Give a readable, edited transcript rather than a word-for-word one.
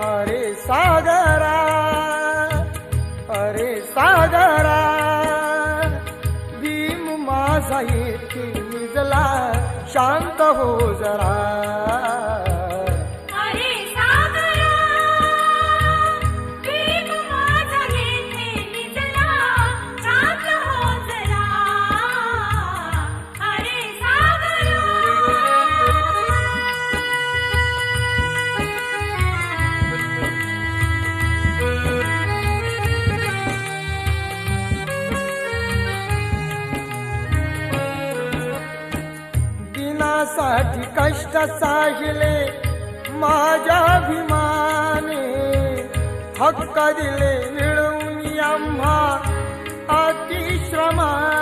अरे सागरा, अरे सागरा, भीम माझा येथे निजला, शांत हो जरा. अरे सागरा, भीम माझा येथे निजला, शांत हो जरा. अरे सागरा. दिनासाठी कष्ट साहिले माझ्या अभिमाने, हक्क दिले मिळवून आम्हा अतिश्रमाने.